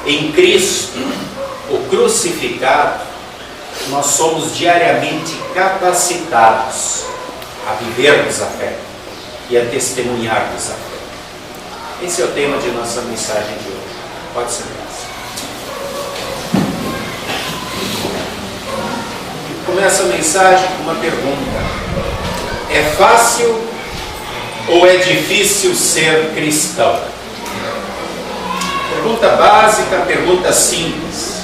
Em Cristo, o crucificado, nós somos diariamente capacitados a vivermos a fé e a testemunharmos a fé. Esse é o tema de nossa mensagem de hoje. Pode ser. Começa a mensagem com uma pergunta: é fácil ou é difícil ser cristão? Pergunta básica, pergunta simples.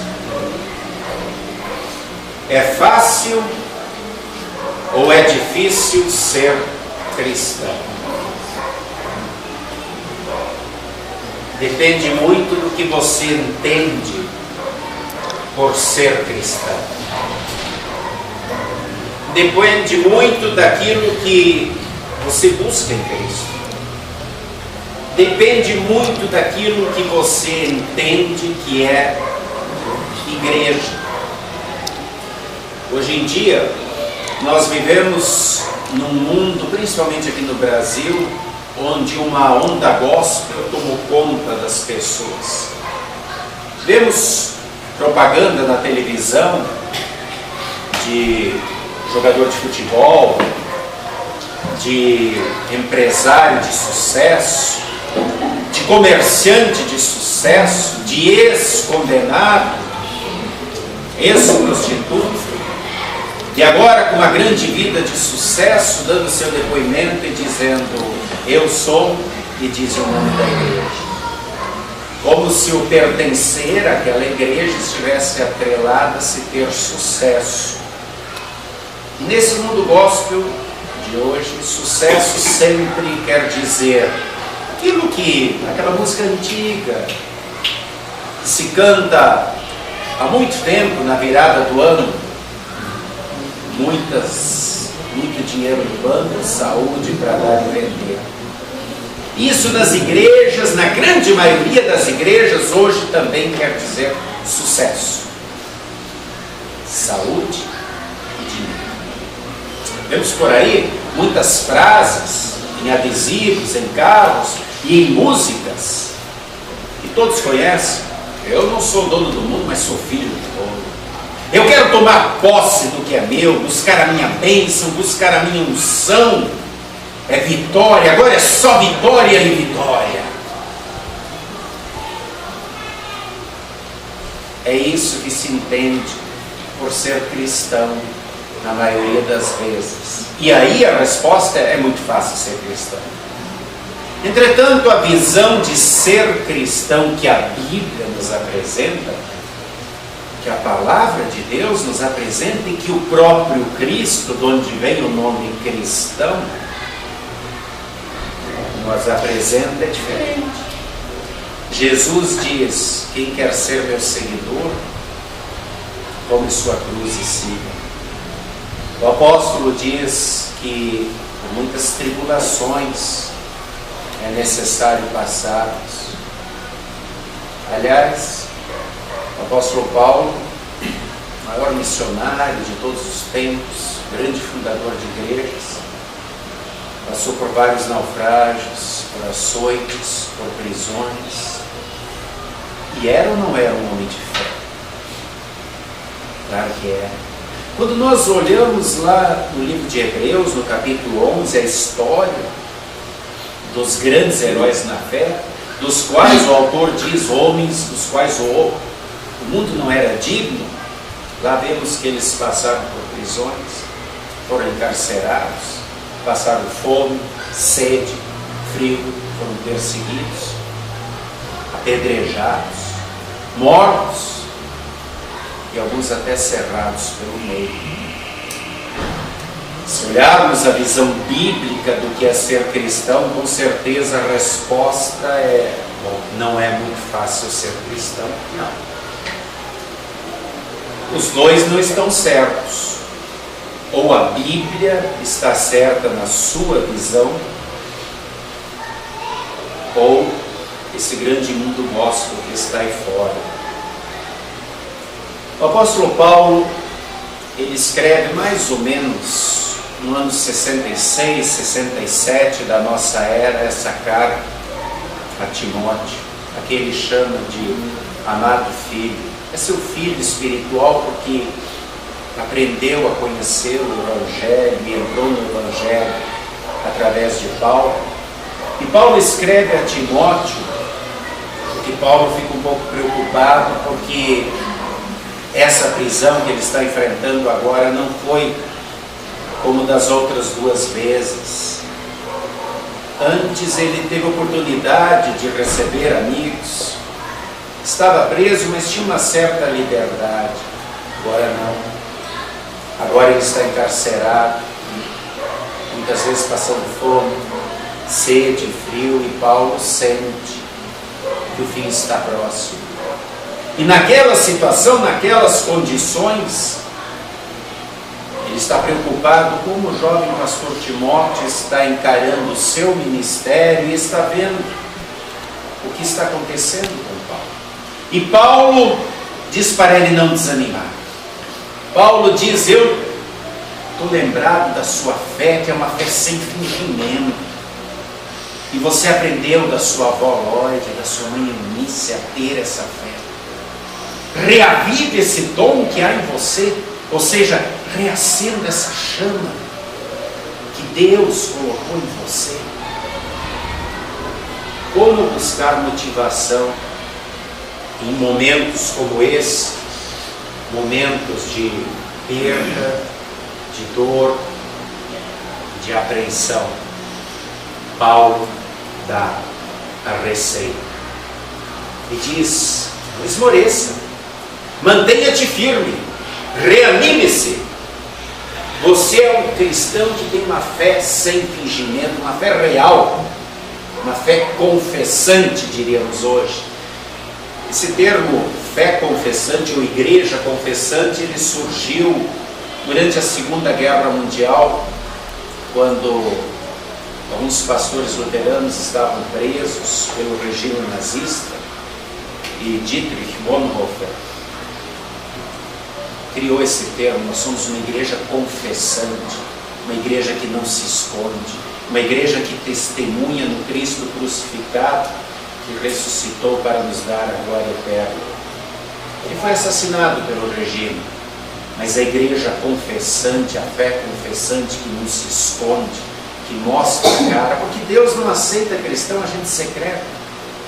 É fácil ou é difícil ser cristão? Depende muito do que você entende por ser cristão. Depende muito daquilo que você busca em Cristo. Depende muito daquilo que você entende que é igreja. Hoje em dia, nós vivemos num mundo, principalmente aqui no Brasil, onde uma onda gospel tomou conta das pessoas. Vemos propaganda na televisão de jogador de futebol, de empresário de sucesso, de comerciante de sucesso, de ex-condenado, ex-prostituto, e agora com uma grande vida de sucesso, dando seu depoimento e dizendo: eu sou, e diz o nome da igreja. Como se o pertencer àquela igreja estivesse atrelado a se ter sucesso. E nesse mundo gospel de hoje, sucesso sempre quer dizer aquilo que, aquela música antiga, que se canta há muito tempo, na virada do ano: muito dinheiro no banco, saúde para dar e vender. Isso nas igrejas, na grande maioria das igrejas, hoje também quer dizer sucesso, saúde e dinheiro. Vemos por aí muitas frases em adesivos, em carros e em músicas que todos conhecem. Eu não sou dono do mundo, mas sou filho do dono. Eu quero tomar posse do que é meu, buscar a minha bênção, buscar a minha unção. É vitória, agora é só vitória e vitória. É isso que se entende por ser cristão na maioria das vezes. E aí a resposta é muito fácil ser cristão. Entretanto, a visão de ser cristão que a Bíblia nos apresenta, que a palavra de Deus nos apresenta e que o próprio Cristo, de onde vem o nome cristão, nos apresenta, é diferente. Jesus diz: quem quer ser meu seguidor, tome sua cruz e siga. O apóstolo diz que por muitas tribulações é necessário passarmos. Aliás, o apóstolo Paulo, maior missionário de todos os tempos, grande fundador de igrejas, passou por vários naufrágios, por açoites, por prisões. E era ou não era um homem de fé? Claro que era. Quando nós olhamos lá no livro de Hebreus, no capítulo 11, a história dos grandes heróis na fé, dos quais o autor diz homens, dos quais o mundo não era digno, lá vemos que eles passaram por prisões, foram encarcerados, passaram fome, sede, frio, foram perseguidos, apedrejados, mortos e alguns até cerrados pelo meio. Se olharmos a visão bíblica do que é ser cristão, com certeza a resposta é: bom, não é muito fácil ser cristão, não. Os dois não estão certos. Ou a Bíblia está certa na sua visão, ou esse grande mundo gospel que está aí fora. O apóstolo Paulo, ele escreve mais ou menos no ano 66, 67 da nossa era, essa carta a Timóteo, a que ele chama de amado filho. É seu filho espiritual porque aprendeu a conhecer o Evangelho e entrou no Evangelho através de Paulo. E Paulo escreve a Timóteo, porque Paulo fica um pouco preocupado porque essa prisão que ele está enfrentando agora não foi como das outras duas vezes. Antes ele teve oportunidade de receber amigos, estava preso, mas tinha uma certa liberdade. Agora não. Agora ele está encarcerado, muitas vezes passando fome, sede, frio, e Paulo sente que o fim está próximo. E naquela situação, naquelas condições, ele está preocupado como o jovem pastor Timóteo está encarando o seu ministério e está vendo o que está acontecendo com Paulo. E Paulo diz para ele não desanimar. Paulo diz: eu estou lembrado da sua fé, que é uma fé sem fingimento. E você aprendeu da sua avó Lóide, da sua mãe Eunice a ter essa fé. Reavive esse dom que há em você. Ou seja, reacenda essa chama que Deus colocou em você. Como buscar motivação em momentos como esse, momentos de perda, de dor, de apreensão? Paulo dá a receita e diz: não esmoreça, mantenha-te firme, reanime-se. Você é um cristão que tem uma fé sem fingimento, uma fé real, uma fé confessante, diríamos hoje. Esse termo fé confessante ou igreja confessante, ele surgiu durante a Segunda Guerra Mundial, quando alguns pastores luteranos estavam presos pelo regime nazista, e Dietrich Bonhoeffer criou esse termo. Nós somos uma igreja confessante, uma igreja que não se esconde, uma igreja que testemunha no Cristo crucificado, que ressuscitou para nos dar a glória eterna. Ele foi assassinado pelo regime, mas a igreja confessante, a fé confessante que não se esconde, que mostra a cara, porque Deus não aceita cristão agente secreto,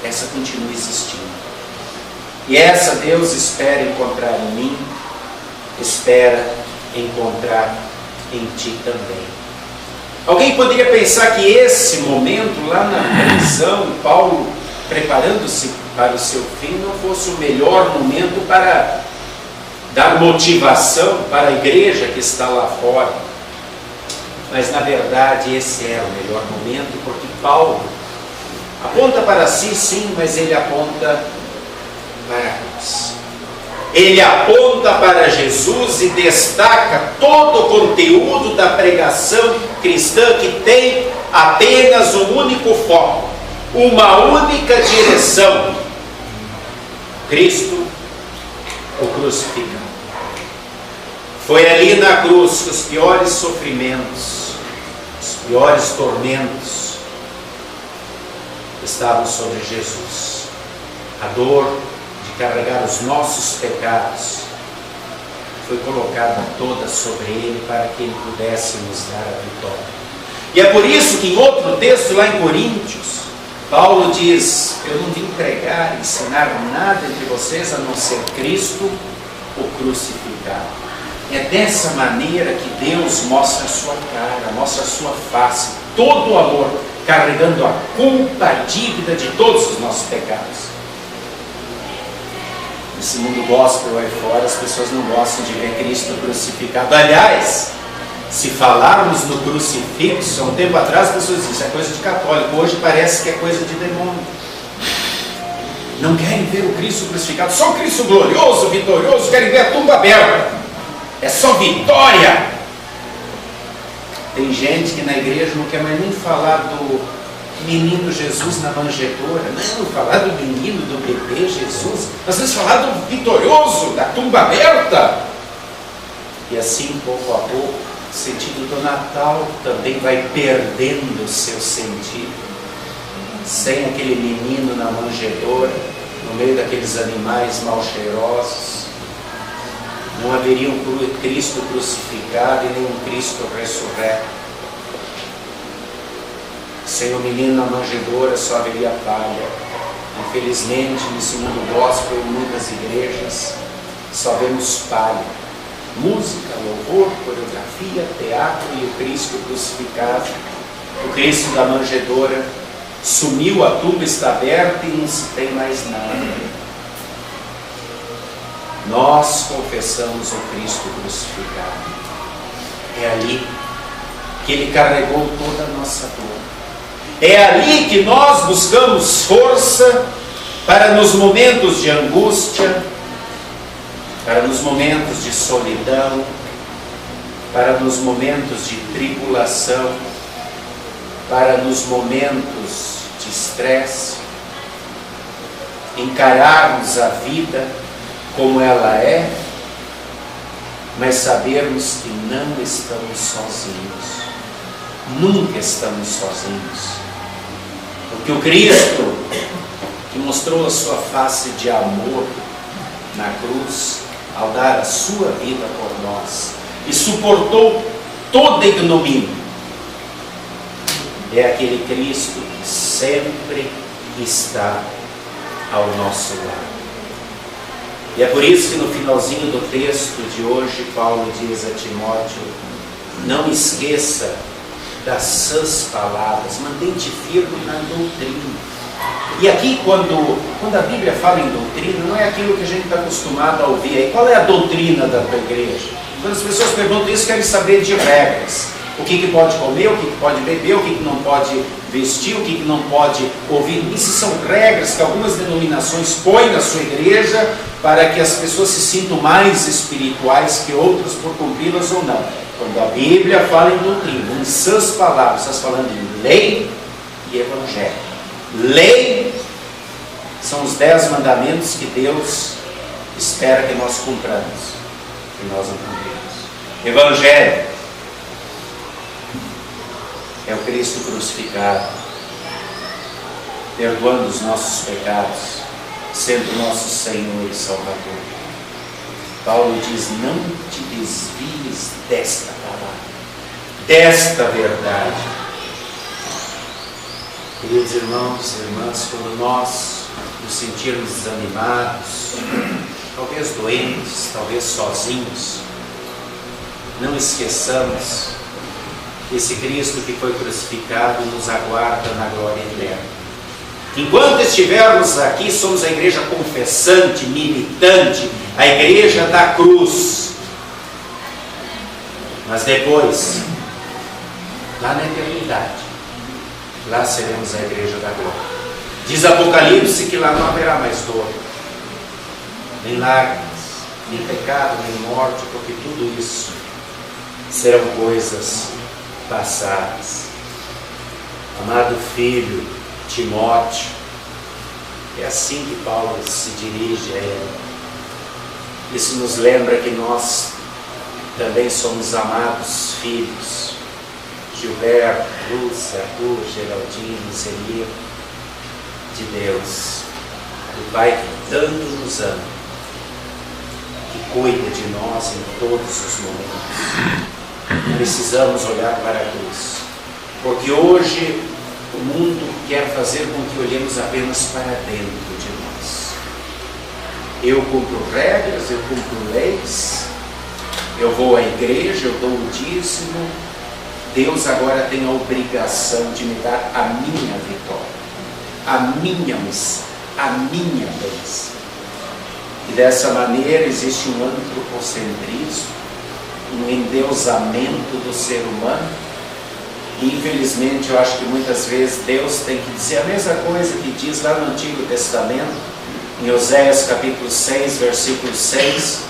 essa continua existindo. E essa Deus espera encontrar em mim, espera encontrar em ti também. Alguém poderia pensar que esse momento lá na prisão, Paulo preparando-se para o seu fim, não fosse o melhor momento para dar motivação para a igreja que está lá fora. Mas na verdade esse era o melhor momento, porque Paulo aponta para si, sim, mas ele aponta para nós. Ele aponta para Jesus e destaca todo o conteúdo da pregação cristã, que tem apenas um único foco, uma única direção: Cristo, o crucificado. Foi ali na cruz que os piores sofrimentos, os piores tormentos estavam sobre Jesus. A dor de carregar os nossos pecados foi colocada toda sobre ele para que ele pudesse nos dar a vitória. E é por isso que em outro texto lá em Coríntios, Paulo diz: eu não vim pregar, ensinar nada entre vocês a não ser Cristo, o crucificado. É dessa maneira que Deus mostra a sua cara, mostra a sua face, todo o amor, carregando a culpa, a dívida de todos os nossos pecados. Nesse mundo gospel aí fora, as pessoas não gostam de ver Cristo crucificado. Aliás, se falarmos no crucifixo, há um tempo atrás as pessoas diziam: isso é coisa de católico. Hoje parece que é coisa de demônio. Não querem ver o Cristo crucificado, só o Cristo glorioso, vitorioso, querem ver a tumba aberta. É só vitória. Tem gente que na igreja não quer mais nem falar do menino Jesus na manjedoura, não, falar do menino, do bebê Jesus. Nós vamos falar do vitorioso, da tumba aberta. E assim, pouco a pouco, o sentido do Natal também vai perdendo o seu sentido. Sem aquele menino na manjedoura, no meio daqueles animais mal cheirosos, não haveria um Cristo crucificado e nem um Cristo ressurreto. Sem o menino na manjedoura só haveria palha. Infelizmente, nesse mundo gospel, em muitas igrejas, só vemos palha. Música, louvor, coreografia, teatro e o Cristo crucificado. O Cristo da manjedoura sumiu, a tumba está aberta e não se tem mais nada. Nós confessamos o Cristo crucificado. É ali que Ele carregou toda a nossa dor. É ali que nós buscamos força para nos momentos de angústia, para nos momentos de solidão, para nos momentos de tribulação, para nos momentos de estresse, encararmos a vida como ela é, mas sabermos que não estamos sozinhos. Nunca estamos sozinhos. Porque o Cristo, que mostrou a sua face de amor na cruz, ao dar a sua vida por nós, e suportou toda a ignomínia, é aquele Cristo que sempre está ao nosso lado. E é por isso que no finalzinho do texto de hoje, Paulo diz a Timóteo: não esqueça das sãs palavras, mantém-te firme na doutrina. E aqui, quando a Bíblia fala em doutrina, não é aquilo que a gente está acostumado a ouvir. Aí, qual é a doutrina da tua igreja? Quando as pessoas perguntam isso, querem saber de regras. O que pode comer, o que pode beber, o que não pode vestir, o que não pode ouvir. Isso são regras que algumas denominações põem na sua igreja para que as pessoas se sintam mais espirituais que outras por cumpri-las ou não. Quando a Bíblia fala em doutrina, em suas palavras, está falando em lei e evangelho. Lei são os 10 mandamentos que Deus espera que nós cumpramos, e nós não cumprimos. Evangelho é o Cristo crucificado, perdoando os nossos pecados, sendo nosso Senhor e Salvador. Paulo diz: não te desvies desta palavra, desta verdade. Queridos irmãos e irmãs, quando nós nos sentirmos desanimados, talvez doentes, talvez sozinhos, não esqueçamos que esse Cristo que foi crucificado nos aguarda na glória eterna. Enquanto estivermos aqui, somos a igreja confessante, militante, a igreja da cruz. Mas depois, lá na eternidade, lá seremos a igreja da glória. Diz Apocalipse que lá não haverá mais dor, nem lágrimas, nem pecado, nem morte, porque tudo isso serão coisas passadas. Amado filho Timóteo, é assim que Paulo se dirige a ele. Isso nos lembra que nós também somos amados filhos. Gilberto, Lúcia, Arthur, Geraldine, Zelir, de Deus, do Pai que tanto nos ama, que cuida de nós em todos os momentos. Precisamos olhar para a cruz, porque hoje o mundo quer fazer com que olhemos apenas para dentro de nós. Eu cumpro regras, eu cumpro leis, eu vou à igreja, eu dou o dízimo. Deus agora tem a obrigação de me dar a minha vitória, a minha missão, a minha bênção. E dessa maneira existe um antropocentrismo, um endeusamento do ser humano. E infelizmente eu acho que muitas vezes Deus tem que dizer a mesma coisa que diz lá no Antigo Testamento, em Oséias capítulo 6, versículo 6,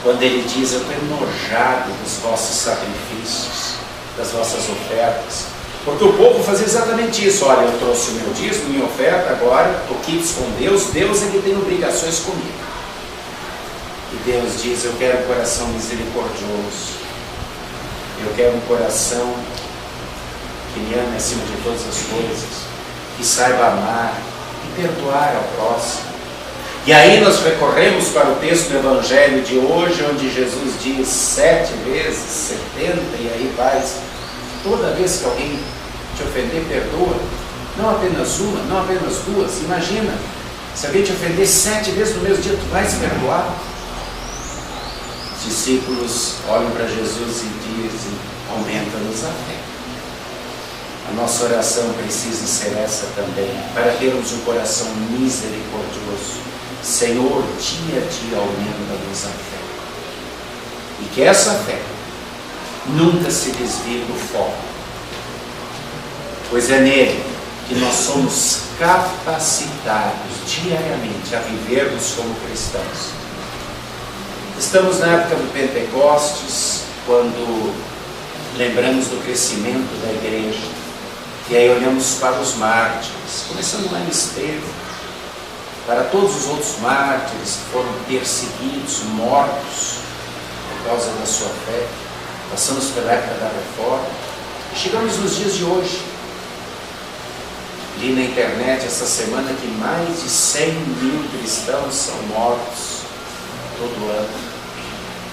quando ele diz: eu estou enojado dos vossos sacrifícios, das vossas ofertas. Porque o povo fazia exatamente isso. Olha, eu trouxe o meu dízimo, minha oferta, agora estou quites com Deus, Deus é que tem obrigações comigo. E Deus diz: eu quero um coração misericordioso, eu quero um coração que me ame acima de todas as coisas, que saiba amar, perdoar ao próximo. E aí nós recorremos para o texto do Evangelho de hoje, onde Jesus diz 7 vezes, 70, e aí vai, toda vez que alguém te ofender, perdoa. Não apenas uma, não apenas duas. Imagina, se alguém te ofender 7 vezes no mesmo dia, tu vais perdoar? Os discípulos olham para Jesus e dizem, aumenta-nos a fé. A nossa oração precisa ser essa também, para termos um coração misericordioso. Senhor, dia a dia aumenta-nos a fé. E que essa fé nunca se desvie do foco, pois é nele que nós somos capacitados diariamente a vivermos como cristãos. Estamos na época do Pentecostes, quando lembramos do crescimento da igreja, e aí olhamos para os mártires, começando lá em Estevão, para todos os outros mártires que foram perseguidos, mortos por causa da sua fé. Passamos pela época da Reforma e chegamos nos dias de hoje. Li na internet essa semana que mais de 100 mil cristãos são mortos todo ano.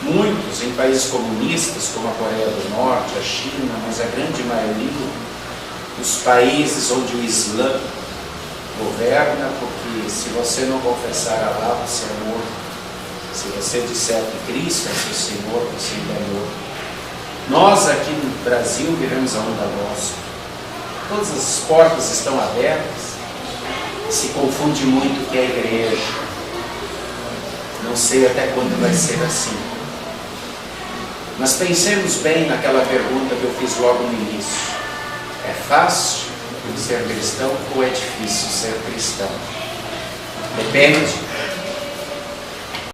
Muitos em países comunistas como a Coreia do Norte, a China, mas a grande maioria nos países onde o Islã governa, porque se você não confessar a Allah, você é morto. Se você disser que Cristo é seu Senhor, você ainda é morto. Nós aqui no Brasil vivemos a onda gospel. Todas as portas estão abertas. Se confunde muito o que é igreja. Não sei até quando vai ser assim. Mas pensemos bem naquela pergunta que eu fiz logo no início. É fácil ser cristão ou é difícil ser cristão? Depende